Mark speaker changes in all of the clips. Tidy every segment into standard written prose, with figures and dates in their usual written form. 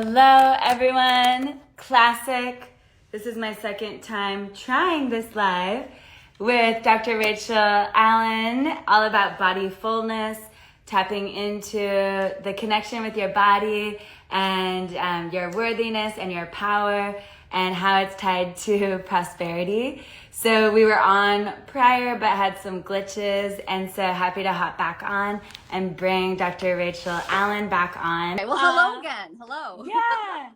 Speaker 1: Hello, everyone. Classic. This is my second time trying this live with Dr. Rachel Allyn, all about body fullness, tapping into the connection with your body and your worthiness and your power and how it's tied to prosperity. So we were on prior but had some glitches, and so happy to hop back on and bring Dr. Rachel Allyn back on.
Speaker 2: Okay, well, hello again. Hello.
Speaker 1: Yeah.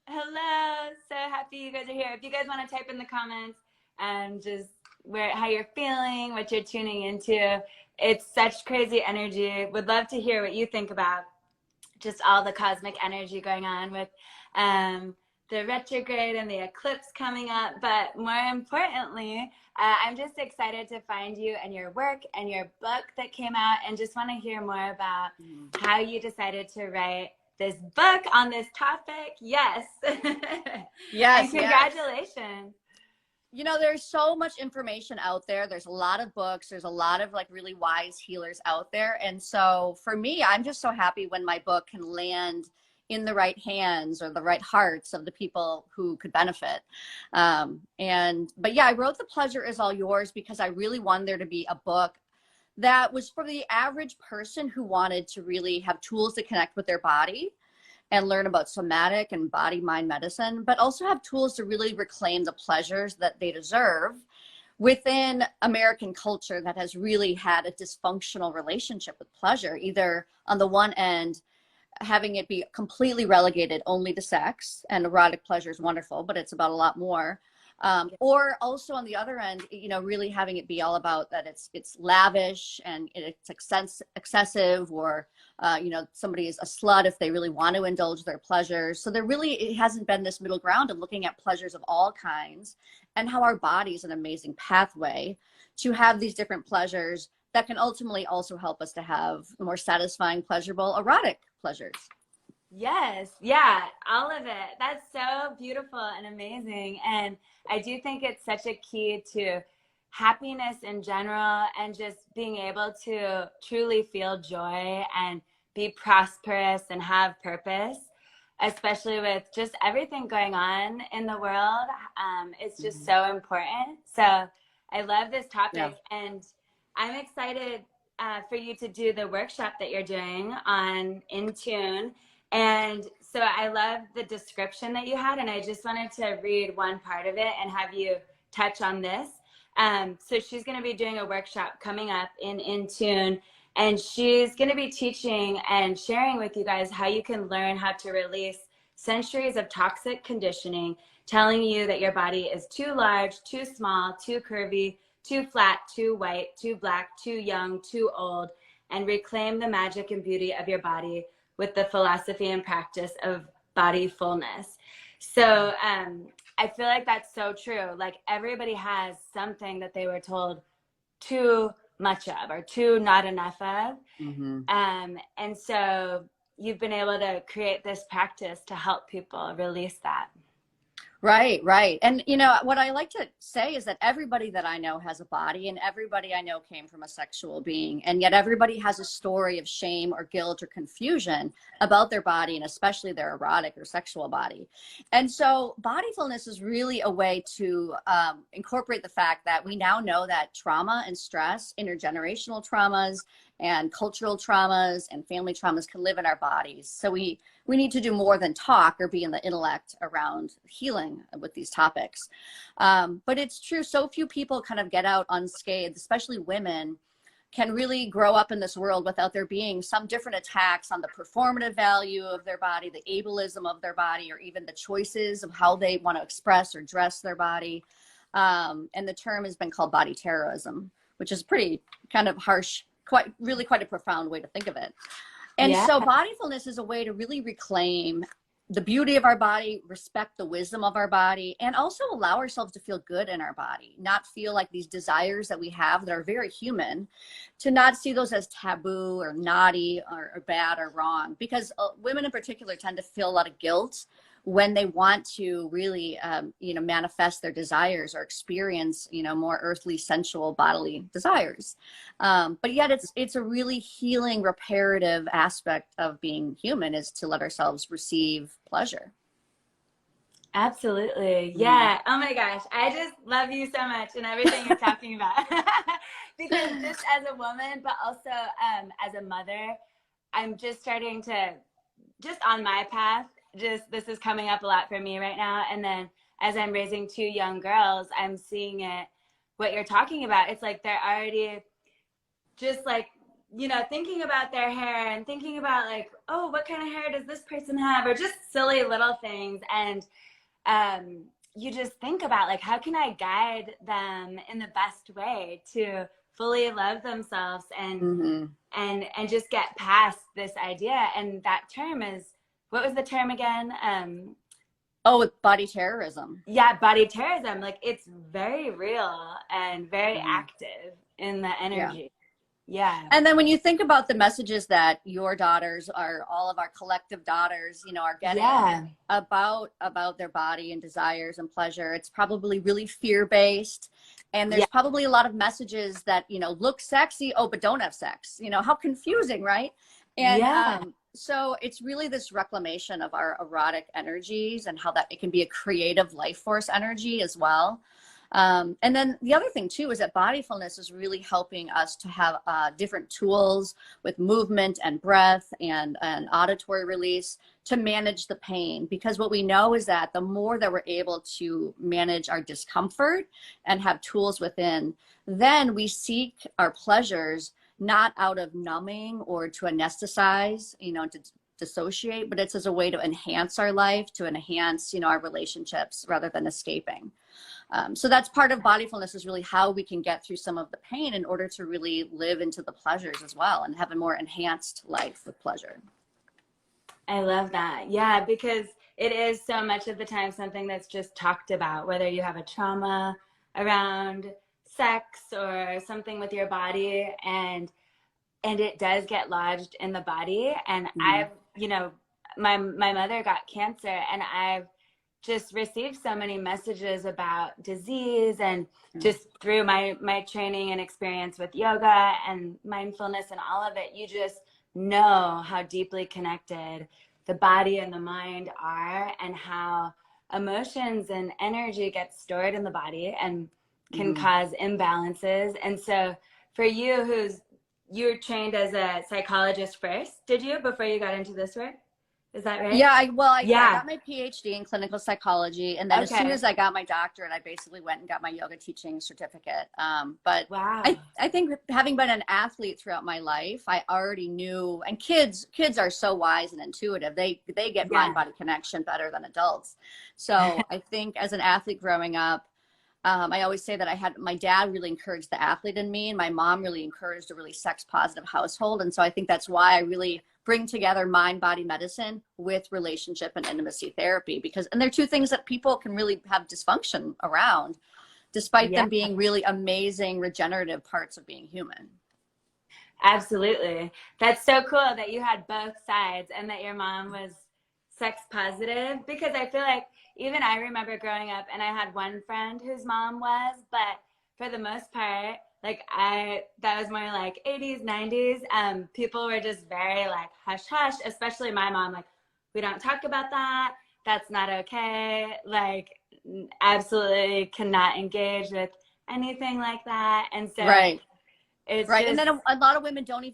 Speaker 1: Hello. So happy you guys are here. If you guys want to type in the comments and just how you're feeling, what you're tuning into, it's such crazy energy. Would love to hear what you think about just all the cosmic energy going on with the retrograde and the eclipse coming up. But more importantly, I'm just excited to find you and your work and your book that came out, and just want to hear more about how you decided to write this book on this topic. Yes.
Speaker 2: Yes.
Speaker 1: And congratulations.
Speaker 2: You know, there's so much information out there. There's a lot of books. There's a lot of like really wise healers out there. And so for me, I'm just so happy when my book can land in the right hands or the right hearts of the people who could benefit. But yeah, I wrote The Pleasure Is All Yours because I really wanted there to be a book that was for the average person who wanted to really have tools to connect with their body and learn about somatic and body mind medicine, but also have tools to really reclaim the pleasures that they deserve within American culture that has really had a dysfunctional relationship with pleasure, either on the one end, having it be completely relegated only to sex, and erotic pleasure is wonderful, but it's about a lot more. Or also on the other end, you know, really having it be all about that it's lavish and it's excessive, or you know, somebody is a slut if they really want to indulge their pleasures. So it hasn't been this middle ground of looking at pleasures of all kinds, and how our body is an amazing pathway to have these different pleasures that can ultimately also help us to have more satisfying, pleasurable, erotic pleasures.
Speaker 1: Yes. Yeah. All of it. That's so beautiful and amazing. And I do think it's such a key to happiness in general, and just being able to truly feel joy and be prosperous and have purpose, especially with just everything going on in the world. It's just so important. So I love this topic, and I'm excited for you to do the workshop that you're doing on Intune. And so I love the description that you had, and I just wanted to read one part of it and have you touch on this. So she's going to be doing a workshop coming up in Intune, and she's going to be teaching and sharing with you guys how you can learn how to release centuries of toxic conditioning, telling you that your body is too large, too small, too curvy, too flat, too white, too black, too young, too old, and reclaim the magic and beauty of your body with the philosophy and practice of body fullness. So I feel like that's so true. Like, everybody has something that they were told too much of or too not enough of. And so you've been able to create this practice to help people release that.
Speaker 2: Right. And you know, what I like to say is that everybody that I know has a body, and everybody I know came from a sexual being, and yet everybody has a story of shame or guilt or confusion about their body, and especially their erotic or sexual body. And so bodyfulness is really a way to incorporate the fact that we now know that trauma and stress, intergenerational traumas and cultural traumas and family traumas can live in our bodies. So we need to do more than talk or be in the intellect around healing with these topics. But it's true, so few people kind of get out unscathed, especially women, can really grow up in this world without there being some different attacks on the performative value of their body, the ableism of their body, or even the choices of how they want to express or dress their body. And the term has been called body terrorism, which is pretty kind of harsh, quite a profound way to think of it. And so bodyfulness is a way to really reclaim the beauty of our body, respect the wisdom of our body, and also allow ourselves to feel good in our body, not feel like these desires that we have that are very human, to not see those as taboo or naughty or bad or wrong. Because women in particular tend to feel a lot of guilt when they want to really, you know, manifest their desires or experience, you know, more earthly, sensual, bodily desires. But yet it's a really healing, reparative aspect of being human, is to let ourselves receive pleasure.
Speaker 1: Absolutely.
Speaker 2: Mm.
Speaker 1: Yeah. Oh my gosh. I just love you so much and everything you're talking about. Because just as a woman, but also as a mother, I'm just starting to, just on my path, just this is coming up a lot for me right now. And then as I'm raising two young girls, I'm seeing it, what you're talking about. It's like they're already just like, you know, thinking about their hair and thinking about like, oh, what kind of hair does this person have? Or just silly little things. And you just think about like, how can I guide them in the best way to fully love themselves and
Speaker 2: Mm-hmm.
Speaker 1: and just get past this idea. And that term is, what was the term again?
Speaker 2: Oh, with body terrorism.
Speaker 1: Yeah, body terrorism. Like it's very real and very
Speaker 2: Mm-hmm.
Speaker 1: active in the
Speaker 2: Yeah.
Speaker 1: energy. Yeah.
Speaker 2: And then when you think about the messages that your daughters, are all of our collective daughters, you know, are getting
Speaker 1: Yeah.
Speaker 2: about their body and desires and pleasure, it's probably really fear-based. And
Speaker 1: Yeah.
Speaker 2: there's probably a lot of messages that, you know, look sexy, oh, but don't have sex. You know, how confusing, right? And
Speaker 1: Yeah.
Speaker 2: so it's really this reclamation of our erotic energies, and how that it can be a creative life force energy as well. And then the other thing too is that bodyfulness is really helping us to have different tools with movement and breath and auditory release to manage the pain. Because what we know is that the more that we're able to manage our discomfort and have tools within, then we seek our pleasures not out of numbing or to anesthetize, you know, to dissociate, but it's as a way to enhance our life, to enhance, you know, our relationships rather than escaping. So that's part of bodyfulness, is really how we can get through some of the pain in order to really live into the pleasures as well and have a more enhanced life with pleasure.
Speaker 1: I love that. Yeah, because it is so much of the time something that's just talked about, whether you have a trauma around sex or something with your body, and it does get lodged in the body. And
Speaker 2: Mm-hmm.
Speaker 1: I've, you know, my mother got cancer, and I've just received so many messages about disease, and just through my training and experience with yoga and mindfulness and all of it, you just know how deeply connected the body and the mind are, and how emotions and energy get stored in the body and can
Speaker 2: Mm-hmm.
Speaker 1: cause imbalances. And so for you, you're trained as a psychologist first, did you, before you got into this work? Is that right?
Speaker 2: Yeah, I
Speaker 1: Yeah.
Speaker 2: got my PhD in clinical psychology, and then as soon
Speaker 1: Okay.
Speaker 2: as I got my doctorate, I basically went and got my yoga teaching certificate. But
Speaker 1: Wow.
Speaker 2: I think having been an athlete throughout my life, I already knew. And kids are so wise and intuitive. They get
Speaker 1: Yeah.
Speaker 2: mind body connection better than adults. So I think as an athlete growing up, I always say that my dad really encouraged the athlete in me, and my mom really encouraged a really sex positive household. And so I think that's why I really bring together mind body medicine with relationship and intimacy therapy, and they're two things that people can really have dysfunction around, despite
Speaker 1: Yeah.
Speaker 2: them being really amazing regenerative parts of being human.
Speaker 1: Absolutely. That's so cool that you had both sides and that your mom was sex positive, because I feel like even I remember growing up and I had one friend whose mom was, but for the most part, like that was more like 80s, 90s. People were just very like hush hush, especially my mom, like, we don't talk about that. That's not okay. Like, absolutely cannot engage with anything like that. And so
Speaker 2: Right.
Speaker 1: it's
Speaker 2: Right. And
Speaker 1: just,
Speaker 2: then a lot of women don't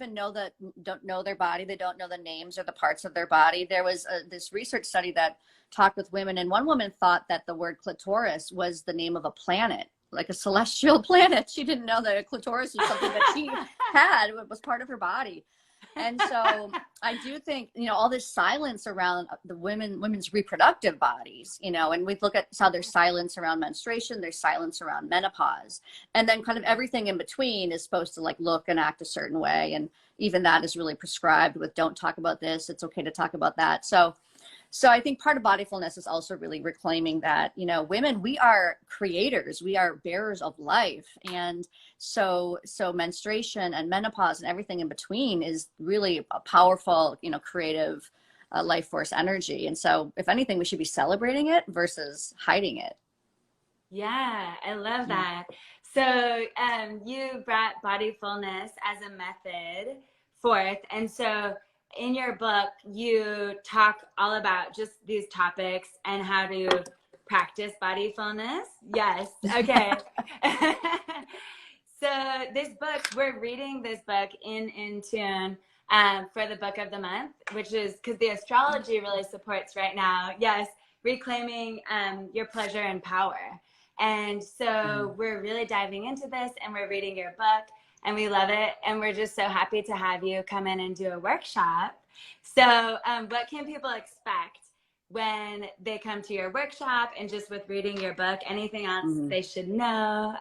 Speaker 2: know their body. They don't know the names or the parts of their body. There was this research study that talked with women, and one woman thought that the word clitoris was the name of a planet, like a celestial planet. She didn't know that a clitoris was something that she had. It was part of her body. And so I do think, you know, all this silence around the women's reproductive bodies, you know, and we look at how there's silence around menstruation, there's silence around menopause, and then kind of everything in between is supposed to like look and act a certain way. And even that is really prescribed with, don't talk about this, it's okay to talk about that. So I think part of bodyfulness is also really reclaiming that, you know, women, we are creators, we are bearers of life. And so menstruation and menopause and everything in between is really a powerful, you know, creative life force energy. And so if anything, we should be celebrating it versus hiding it.
Speaker 1: Yeah, I love that. So you brought body fullness as a method forth. And so in your book, you talk all about just these topics and how to practice body fullness. Yes. Okay. So this book, we're reading this book in Intune for the book of the month, which is because the astrology really supports right now. Yes, reclaiming your pleasure and power. And so we're really diving into this, and we're reading your book, and we love it. And we're just so happy to have you come in and do a workshop. So what can people expect when they come to your workshop, and just with reading your book? Anything else they should know?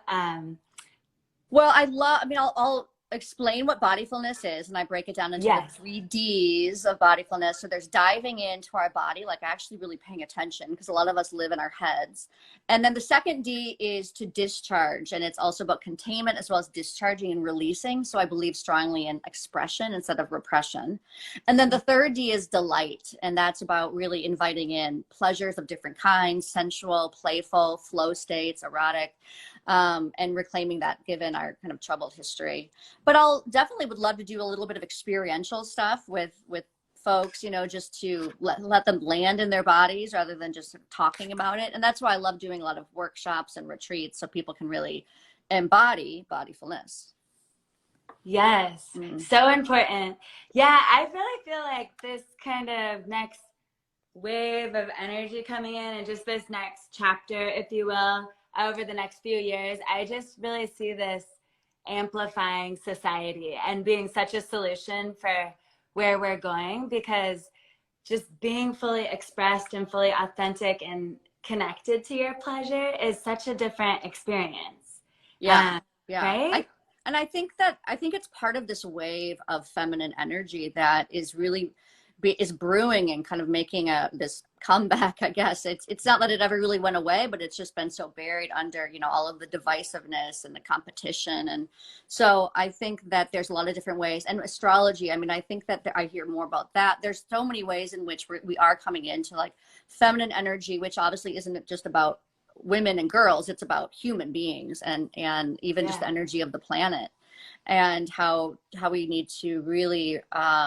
Speaker 2: Well, I'll explain what bodyfulness is, and I break it down into the 3 Ds of bodyfulness. So there's diving into our body, like actually really paying attention, because a lot of us live in our heads. And then the second D is to discharge, and it's also about containment as well as discharging and releasing. So I believe strongly in expression instead of repression. And then the third D is delight, and that's about really inviting in pleasures of different kinds: sensual, playful, flow states, erotic, and reclaiming that given our kind of troubled history. But I'll definitely would love to do a little bit of experiential stuff with folks, you know, just to let them land in their bodies rather than just talking about it. And that's why I love doing a lot of workshops and retreats, so people can really embody bodyfulness.
Speaker 1: Yes, so important. Yeah, I really feel like this kind of next wave of energy coming in, and just this next chapter, if you will, over the next few years, I just really see this amplifying society and being such a solution for where we're going, because just being fully expressed and fully authentic and connected to your pleasure is such a different experience.
Speaker 2: Yeah.
Speaker 1: Right?
Speaker 2: I think it's part of this wave of feminine energy that is really is brewing and kind of making this comeback, I guess. It's not that it ever really went away, but it's just been so buried under, you know, all of the divisiveness and the competition. And so I think that there's a lot of different ways. And astrology, I mean, I think that I hear more about that. There's so many ways in which we are coming into like feminine energy, which obviously isn't just about women and girls. It's about human beings and even just the energy of the planet, and how we need to really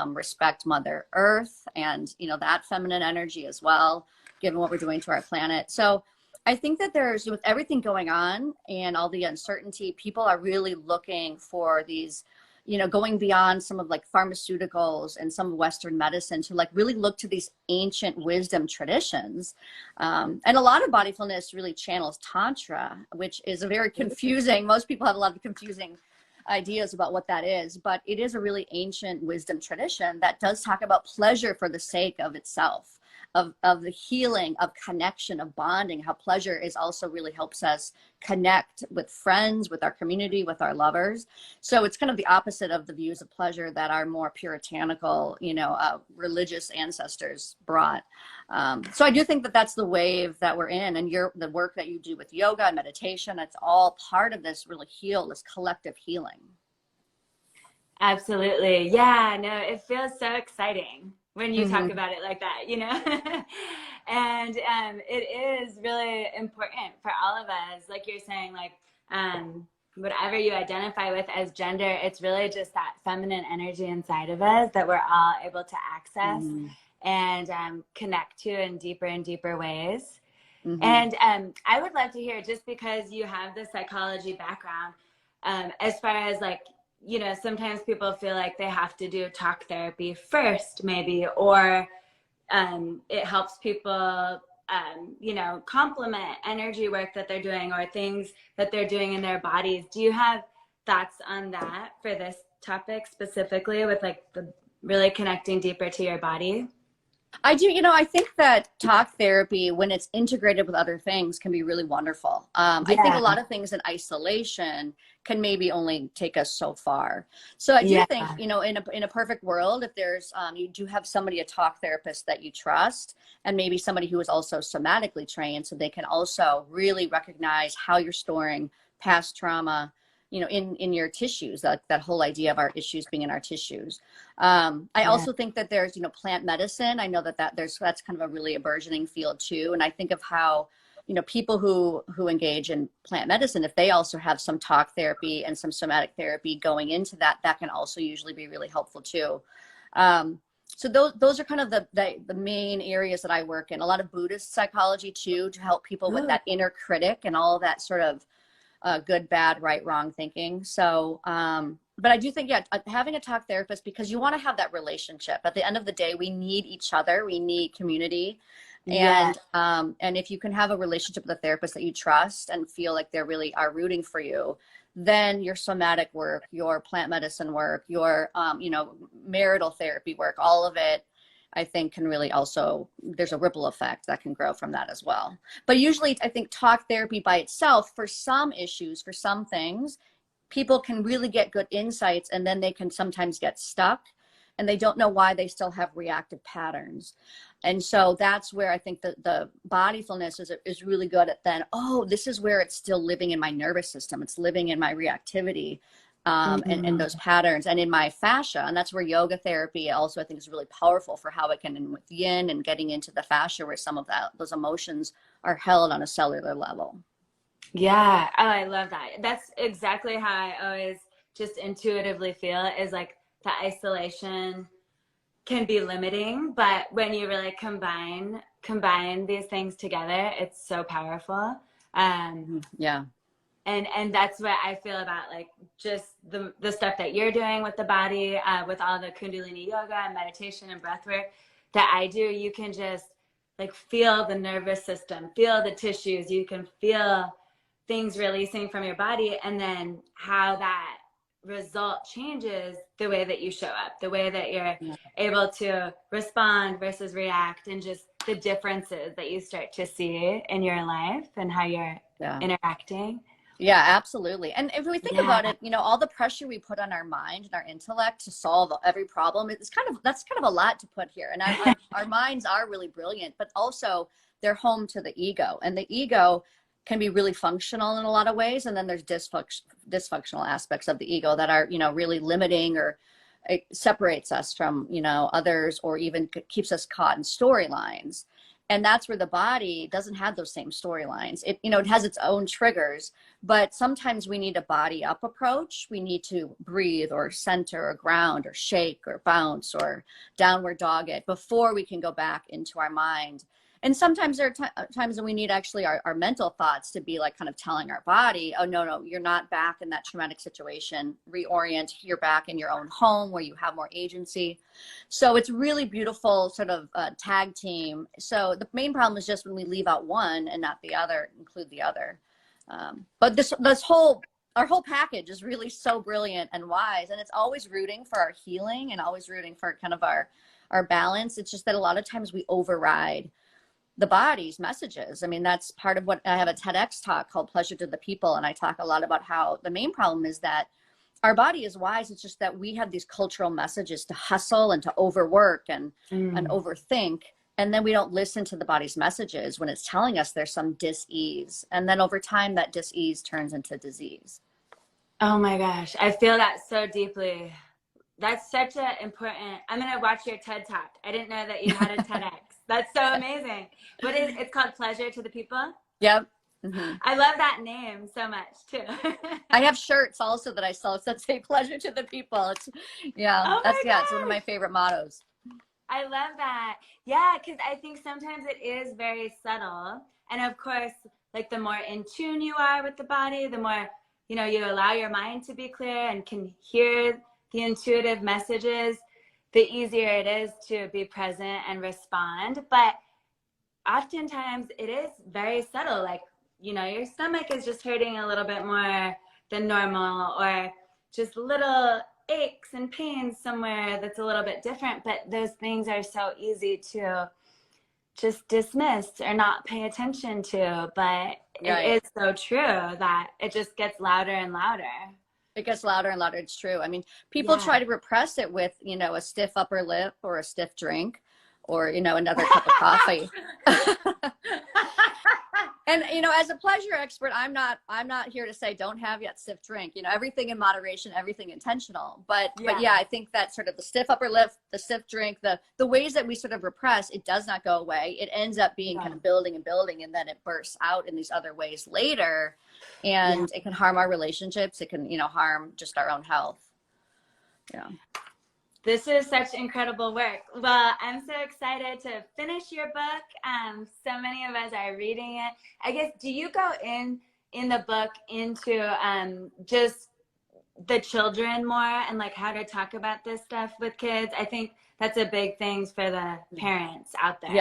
Speaker 2: respect Mother Earth and, you know, that feminine energy as well, given what we're doing to our planet. So I think that there's, with everything going on and all the uncertainty, people are really looking for these, you know, going beyond some of like pharmaceuticals and some Western medicine to like really look to these ancient wisdom traditions. And a lot of bodyfulness really channels Tantra, which is a very confusing, most people have a lot of confusing ideas about what that is, but it is a really ancient wisdom tradition that does talk about pleasure for the sake of itself, of the healing, of connection, of bonding, how pleasure is also really helps us connect with friends, with our community, with our lovers. So it's kind of the opposite of the views of pleasure that our more puritanical, you know, religious ancestors brought. So I do think that that's the wave that we're in, and the work that you do with yoga and meditation, it's all part of this really this collective healing.
Speaker 1: Absolutely. Yeah, no, it feels so exciting when you talk about it like that, you know? And it is really important for all of us, like you're saying, like whatever you identify with as gender, it's really just that feminine energy inside of us that we're all able to access and connect to in deeper and deeper ways. And I would love to hear, just because you have the psychology background, as far as like, you know, sometimes people feel like they have to do talk therapy first, maybe, or it helps people, you know, complement energy work that they're doing or things that they're doing in their bodies. Do you have thoughts on that for this topic specifically, with like the really connecting deeper to your body?
Speaker 2: I do. You know, I think that talk therapy, when it's integrated with other things, can be really wonderful. I think a lot of things in isolation can maybe only take us so far. So I do think, you know, in a perfect world, if there's, you do have somebody, a talk therapist that you trust, and maybe somebody who is also somatically trained, so they can also really recognize how you're storing past trauma, you know, in your tissues, that whole idea of our issues being in our tissues. I also think that there's, you know, plant medicine. I know that that's kind of a really burgeoning field too. And I think of how, you know, people who engage in plant medicine, if they also have some talk therapy and some somatic therapy going into that, that can also usually be really helpful too. So those are kind of the main areas that I work in. A lot of Buddhist psychology too, to help people with that inner critic and all of that sort of good, bad, right, wrong thinking. So, but I do think, yeah, having a talk therapist, because you want to have that relationship. At the end of the day, we need each other. We need community. And if you can have a relationship with a therapist that you trust and feel like they really are rooting for you, then your somatic work, your plant medicine work, your, you know, marital therapy work, all of it, I think can really also, there's a ripple effect that can grow from that as well. But usually I think talk therapy by itself, for some issues, for some things, people can really get good insights, and then they can sometimes get stuck and they don't know why they still have reactive patterns. And so that's where I think that the bodyfulness is really good at then, oh, this is where it's still living in my nervous system. It's living in my reactivity. And those patterns and in my fascia. And that's where yoga therapy also, I think, is really powerful for how it can, and with yin and getting into the fascia where some of those emotions are held on a cellular level.
Speaker 1: Yeah. Oh, I love that. That's exactly how I always just intuitively feel, is like the isolation can be limiting, but when you really combine these things together, it's so powerful.
Speaker 2: Yeah.
Speaker 1: And that's what I feel about like just the stuff that you're doing with the body, with all the Kundalini yoga and meditation and breath work that I do. You can just like feel the nervous system, feel the tissues, you can feel things releasing from your body, and then how that result changes the way that you show up, the way that you're able to respond versus react, and just the differences that you start to see in your life and how you're interacting.
Speaker 2: Yeah, absolutely. And if we think about it, you know, all the pressure we put on our mind and our intellect to solve every problem, that's kind of a lot to put here. And our minds are really brilliant, but also they're home to the ego, and the ego can be really functional in a lot of ways. And then there's dysfunctional aspects of the ego that are, you know, really limiting, or it separates us from, you know, others, or even keeps us caught in storylines. And that's where the body doesn't have those same storylines. It, you know, it has its own triggers, but sometimes we need a body up approach. We need to breathe or center or ground or shake or bounce or downward dog it before we can go back into our mind. And sometimes there are times when we need actually our mental thoughts to be like kind of telling our body, oh, no, you're not back in that traumatic situation. Reorient, you're back in your own home where you have more agency. So it's really beautiful sort of tag team. So the main problem is just when we leave out one and not the other, include the other. But our whole package is really so brilliant and wise. And it's always rooting for our healing and always rooting for kind of our balance. It's just that a lot of times we override the body's messages. I mean, that's part of what I have a TEDx talk called Pleasure to the People. And I talk a lot about how the main problem is that our body is wise. It's just that we have these cultural messages to hustle and to overwork and overthink. And then we don't listen to the body's messages when it's telling us there's some dis-ease. And then over time, that dis-ease turns into disease.
Speaker 1: Oh my gosh. I feel that so deeply. That's such an important, I'm going to watch your TED Talk. I didn't know that you had a TEDx. That's so amazing. It's called Pleasure to the People?
Speaker 2: Yep. Mm-hmm.
Speaker 1: I love that name so much too.
Speaker 2: I have shirts also that I sell that say Pleasure to the People. It's it's one of my favorite mottos.
Speaker 1: I love that. Yeah, because I think sometimes it is very subtle. And of course, like the more in tune you are with the body, the more, you know, you allow your mind to be clear and can hear the intuitive messages, the easier it is to be present and respond. But oftentimes it is very subtle. Like, you know, your stomach is just hurting a little bit more than normal, or just little aches and pains somewhere that's a little bit different. But those things are so easy to just dismiss or not pay attention to. But it is so true that it just gets louder and louder.
Speaker 2: It gets louder and louder. It's true. I mean, people try to repress it with, you know, a stiff upper lip or a stiff drink, or, you know, another cup of coffee. And as a pleasure expert, I'm not here to say don't have yet stiff drink. Everything in moderation, everything intentional. But yeah, I think that sort of the stiff upper lip, the stiff drink, the ways that we sort of repress, it does not go away. It ends up being kind of building and building, and then it bursts out in these other ways later, and it can harm our relationships. It can harm just our own health. Yeah.
Speaker 1: This is such incredible work. Well, I'm so excited to finish your book. So many of us are reading it. I guess, do you go in the book into just the children more and like how to talk about this stuff with kids? I think that's a big thing for the parents out there.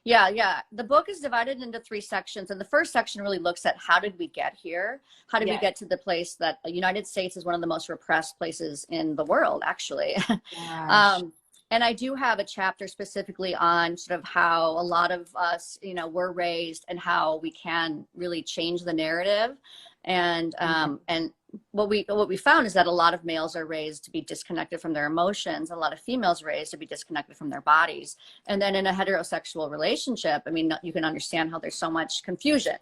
Speaker 2: Yeah. The book is divided into 3 sections. And the first section really looks at how did we get here? How did we get to the place that the United States is one of the most repressed places in the world, actually. And I do have a chapter specifically on sort of how a lot of us, were raised and how we can really change the narrative. And what we found is that a lot of males are raised to be disconnected from their emotions. A lot of females are raised to be disconnected from their bodies. And then in a heterosexual relationship, I mean, you can understand how there's so much confusion.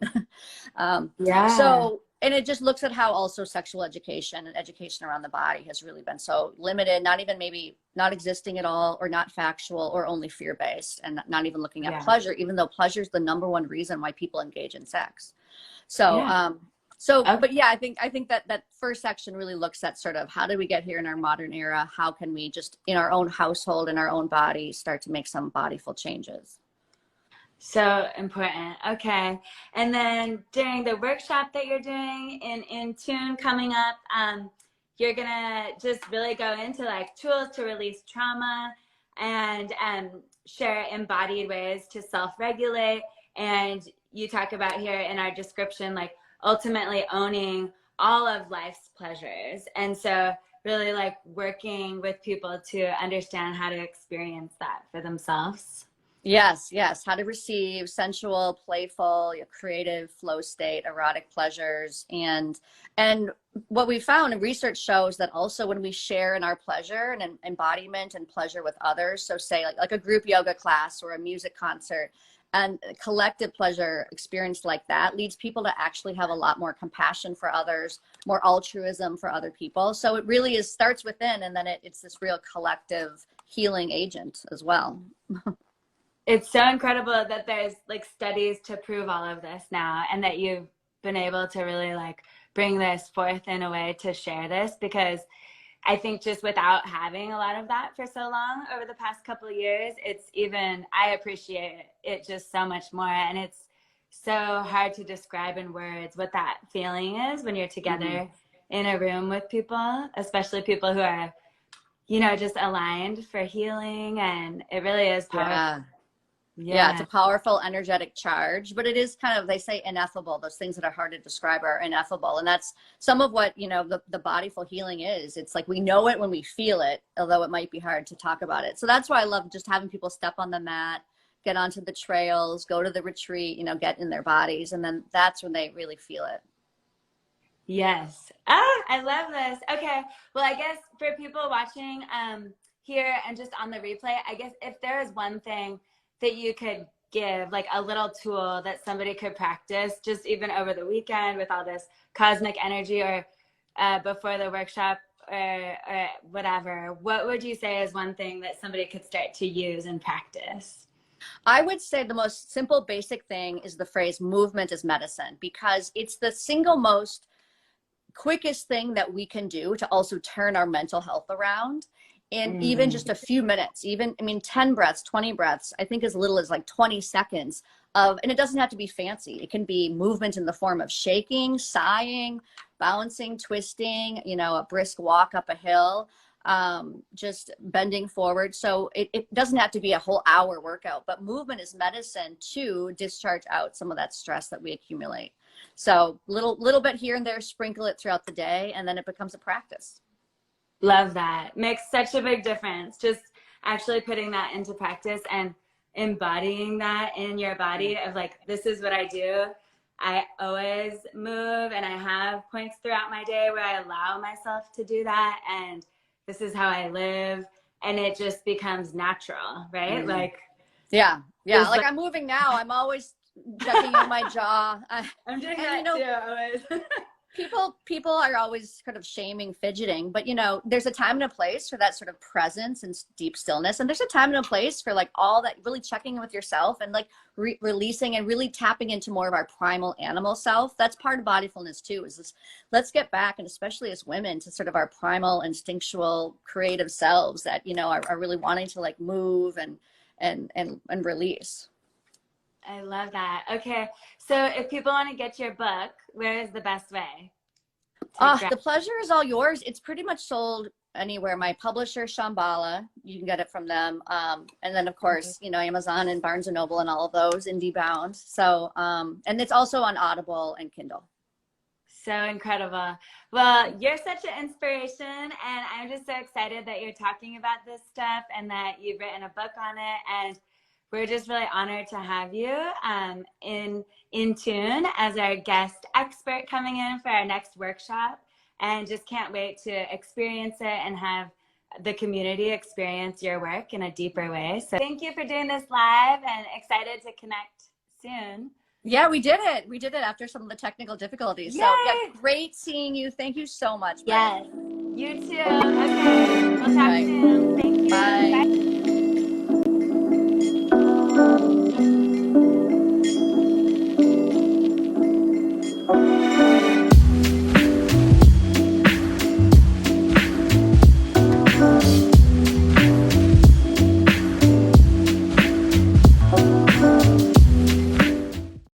Speaker 2: And it just looks at how also sexual education and education around the body has really been so limited, not existing at all, or not factual, or only fear-based, and not even looking at pleasure, even though pleasure is the #1 reason why people engage in sex. But yeah, I think that first section really looks at sort of how did we get here in our modern era? How can we just in our own household, in our own body, start to make some bodyful changes?
Speaker 1: So important. Okay. And then during the workshop that you're doing in Intune coming up, you're going to just really go into like tools to release trauma and share embodied ways to self-regulate. And you talk about here in our description, like ultimately owning all of life's pleasures. And so really like working with people to understand how to experience that for themselves.
Speaker 2: Yes. How to receive sensual, playful, creative flow state, erotic pleasures. And what we found, and research shows that also when we share in our pleasure and embodiment and pleasure with others, so say like a group yoga class or a music concert, and collective pleasure experience like that leads people to actually have a lot more compassion for others, more altruism for other people. So it really starts within, and then it's this real collective healing agent as well.
Speaker 1: It's so incredible that there's like studies to prove all of this now, and that you've been able to really like bring this forth in a way to share this, because I think just without having a lot of that for so long over the past couple of years, I appreciate it just so much more. And it's so hard to describe in words what that feeling is when you're together in a room with people, especially people who are, just aligned for healing. And it really is powerful.
Speaker 2: Yeah, it's a powerful energetic charge, but it is kind of, they say ineffable. Those things that are hard to describe are ineffable. And that's some of what, the bodyful healing is. It's like we know it when we feel it, although it might be hard to talk about it. So that's why I love just having people step on the mat, get onto the trails, go to the retreat, get in their bodies. And then that's when they really feel it.
Speaker 1: Yes. I love this. Okay. Well, I guess for people watching here and just on the replay, I guess if there is one thing that you could give, like a little tool that somebody could practice just even over the weekend with all this cosmic energy, or before the workshop, or whatever, what would you say is one thing that somebody could start to use and practice?
Speaker 2: I would say the most simple, basic thing is the phrase movement is medicine, because it's the single most quickest thing that we can do to also turn our mental health around. In even just a few minutes, 10 breaths, 20 breaths, I think as little as like 20 seconds and it doesn't have to be fancy. It can be movement in the form of shaking, sighing, bouncing, twisting, a brisk walk up a hill, just bending forward. So it doesn't have to be a whole hour workout, but movement is medicine to discharge out some of that stress that we accumulate. So little bit here and there, sprinkle it throughout the day, and then it becomes a practice.
Speaker 1: Love that. Makes such a big difference. Just actually putting that into practice and embodying that in your body of like, this is what I do. I always move, and I have points throughout my day where I allow myself to do that. And this is how I live. And it just becomes natural, right? Like,
Speaker 2: yeah. Like I'm moving now. I'm always checking on my jaw.
Speaker 1: I'm doing
Speaker 2: and,
Speaker 1: that too always.
Speaker 2: people are always kind of shaming fidgeting, but there's a time and a place for that sort of presence and deep stillness, and there's a time and a place for like all that, really checking in with yourself and like releasing and really tapping into more of our primal animal self. That's part of bodyfulness too, is this, let's get back, and especially as women, to sort of our primal instinctual creative selves that are really wanting to like move and release.
Speaker 1: I love that. Okay, so if people want to get your book, where is the best way?
Speaker 2: The pleasure is all yours. It's pretty much sold anywhere. My publisher, Shambhala, you can get it from them. And then of course, Amazon and Barnes and Noble and all of those, indie bound. So, and it's also on Audible and Kindle.
Speaker 1: So incredible. Well, you're such an inspiration, and I'm just so excited that you're talking about this stuff and that you've written a book on it. And we're just really honored to have you in Intune as our guest expert coming in for our next workshop, and just can't wait to experience it and have the community experience your work in a deeper way. So thank you for doing this live, and excited to connect soon.
Speaker 2: Yeah, we did it. We did it after some of the technical difficulties. Yay! So yeah, great seeing you. Thank you so much.
Speaker 1: Yes, you too. Okay, we'll talk soon. Thank you.
Speaker 2: Bye.
Speaker 1: Bye.